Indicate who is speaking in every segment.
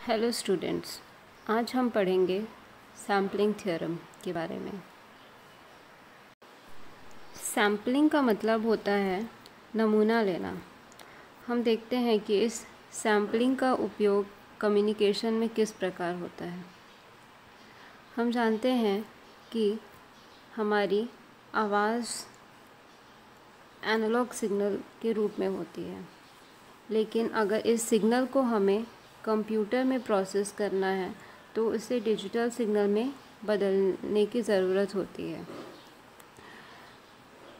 Speaker 1: Hello students, आज हम पढ़ेंगे सैम्पलिंग थ्योरम के बारे में। सैम्पलिंग का मतलब होता है नमूना लेना। हम देखते हैं कि इस सैम्पलिंग का उपयोग कम्युनिकेशन में किस प्रकार होता है। हम जानते हैं कि हमारी आवाज़ एनालॉग सिग्नल के रूप में होती है, लेकिन अगर इस सिग्नल को हमें कंप्यूटर में प्रोसेस करना है तो इसे डिजिटल सिग्नल में बदलने की ज़रूरत होती है।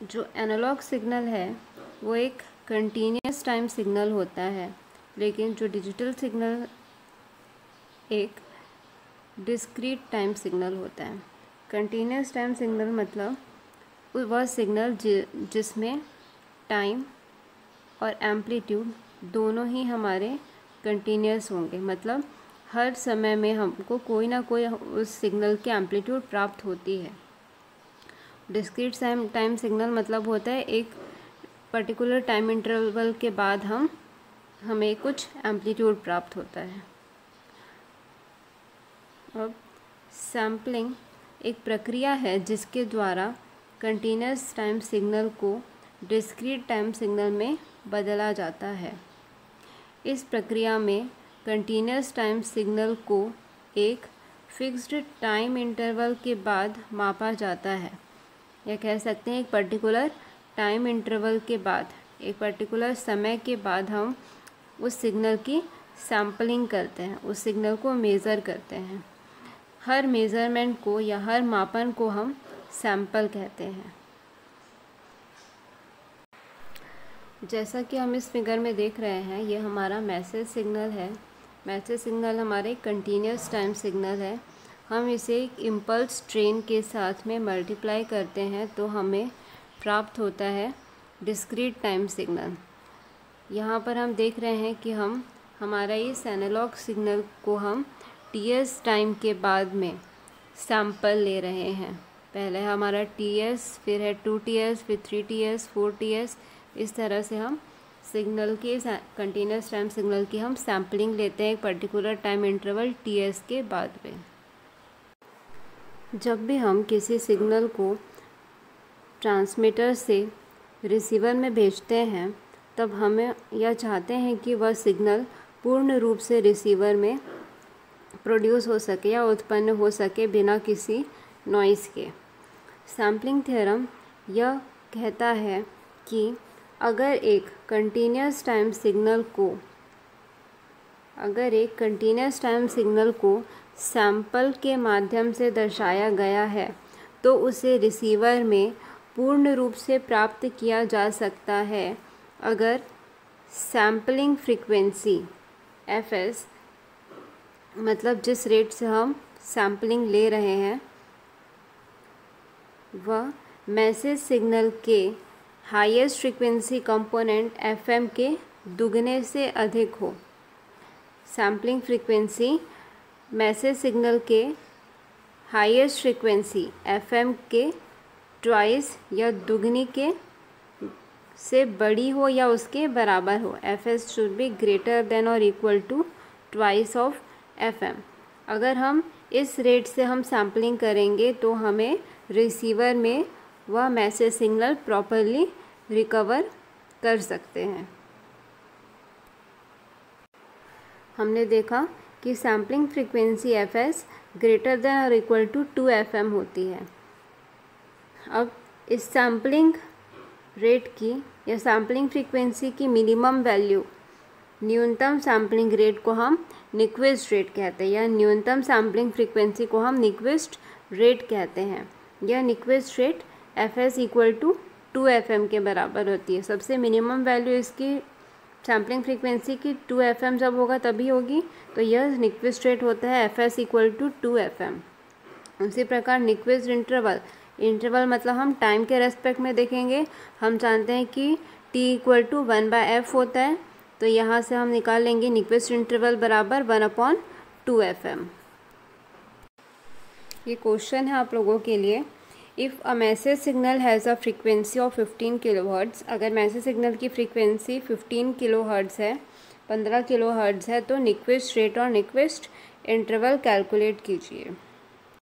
Speaker 1: जो एनालॉग सिग्नल है वो एक कंटीन्यूअस टाइम सिग्नल होता है, लेकिन जो डिजिटल सिग्नल एक डिस्क्रीट टाइम सिग्नल होता है। कंटीन्यूअस टाइम सिग्नल मतलब वह सिग्नल जिसमें टाइम और एम्पलीट्यूड दोनों ही हमारे कंटीन्यूअस होंगे, मतलब हर समय में हमको कोई ना कोई उस सिग्नल की एम्पलीट्यूड प्राप्त होती है। डिस्क्रीट टाइम सिग्नल मतलब होता है एक पर्टिकुलर टाइम इंटरवल के बाद हमें कुछ एम्पलीट्यूड प्राप्त होता है। अब सैम्पलिंग एक प्रक्रिया है जिसके द्वारा कंटीन्यूअस टाइम सिग्नल को डिस्क्रीट टाइम सिग्नल में बदला जाता है। इस प्रक्रिया में कंटीन्यूअस टाइम सिग्नल को एक फिक्स्ड टाइम इंटरवल के बाद मापा जाता है, या कह सकते हैं एक पर्टिकुलर टाइम इंटरवल के बाद, एक पर्टिकुलर समय के बाद हम उस सिग्नल की सैम्पलिंग करते हैं, उस सिग्नल को मेज़र करते हैं। हर मेज़रमेंट को या हर मापन को हम सैंपल कहते हैं। जैसा कि हम इस फिगर में देख रहे हैं, ये हमारा मैसेज सिग्नल है। मैसेज सिग्नल हमारे कंटीन्यूअस टाइम सिग्नल है। हम इसे एक इम्पल्स ट्रेन के साथ में मल्टीप्लाई करते हैं तो हमें प्राप्त होता है डिस्क्रीट टाइम सिग्नल। यहाँ पर हम देख रहे हैं कि हमारा इस एनालॉग सिग्नल को हम ts टाइम के बाद में सैंपल ले रहे हैं। पहले हमारा ts, फिर है 2ts, फिर 3ts, 4ts, इस तरह से हम सिग्नल के कंटीन्यूअस टाइम सिग्नल की हम सैम्पलिंग लेते हैं एक पर्टिकुलर टाइम इंटरवल ts के बाद में। जब भी हम किसी सिग्नल को ट्रांसमीटर से रिसीवर में भेजते हैं तब हमें यह चाहते हैं कि वह सिग्नल पूर्ण रूप से रिसीवर में प्रोड्यूस हो सके या उत्पन्न हो सके बिना किसी नॉइज़ के। सैम्पलिंग थ्योरम यह कहता है कि अगर एक कंटीन्यूअस टाइम सिग्नल को सैंपल के माध्यम से दर्शाया गया है तो उसे रिसीवर में पूर्ण रूप से प्राप्त किया जा सकता है अगर सैम्पलिंग फ्रीक्वेंसी fs, मतलब जिस रेट से हम सैम्पलिंग ले रहे हैं, वह मैसेज सिग्नल के हाईएस्ट फ्रीक्वेंसी कंपोनेंट fm के दुगने से अधिक हो। सैम्पलिंग फ्रीक्वेंसी मैसेज सिग्नल के हाईएस्ट फ्रीक्वेंसी fm के ट्वाइस या दुगनी के से बड़ी हो या उसके बराबर हो। fs should be greater than और equal to twice of fm। अगर हम इस रेट से हम सैम्पलिंग करेंगे तो हमें रिसीवर में वह मैसेज सिग्नल प्रॉपरली रिकवर कर सकते हैं। हमने देखा कि sampling frequency fs greater than और इक्वल टू 2 fm होती है। अब इस सैम्पलिंग रेट की या सैम्पलिंग फ्रीक्वेंसी की मिनिमम वैल्यू, न्यूनतम सैम्पलिंग रेट को हम न्यूक्विस्ट रेट कहते हैं, या न्यूनतम सैम्पलिंग फ्रीक्वेंसी को हम न्यूक्विस्ट रेट कहते हैं। यह Nyquist rate fs equal to 2 fm के बराबर होती है। सबसे मिनिमम वैल्यू इसकी सैम्पलिंग फ्रीक्वेंसी की 2 fm जब होगा तभी होगी, तो यह न्यूक्विस्ट रेट होता है fs इक्वल टू 2 fm। उसी प्रकार न्यूक्विस्ट इंटरवल मतलब हम टाइम के रेस्पेक्ट में देखेंगे। हम जानते हैं कि t इक्वल टू 1/f होता है, तो यहाँ से हम निकाल लेंगे न्यूक्विस्ट इंटरवल बराबर 1/2 fm। ये क्वेश्चन है आप लोगों के लिए। If a message signal has a frequency of 15 kilohertz, अगर मैसेज सिग्नल की फ्रीक्वेंसी 15 किलोहर्ट्ज़ है, 15 किलोहर्ट्ज़ है तो न्यूक्विस्ट रेट और न्यूक्विस्ट इंटरवल कैलकुलेट कीजिए।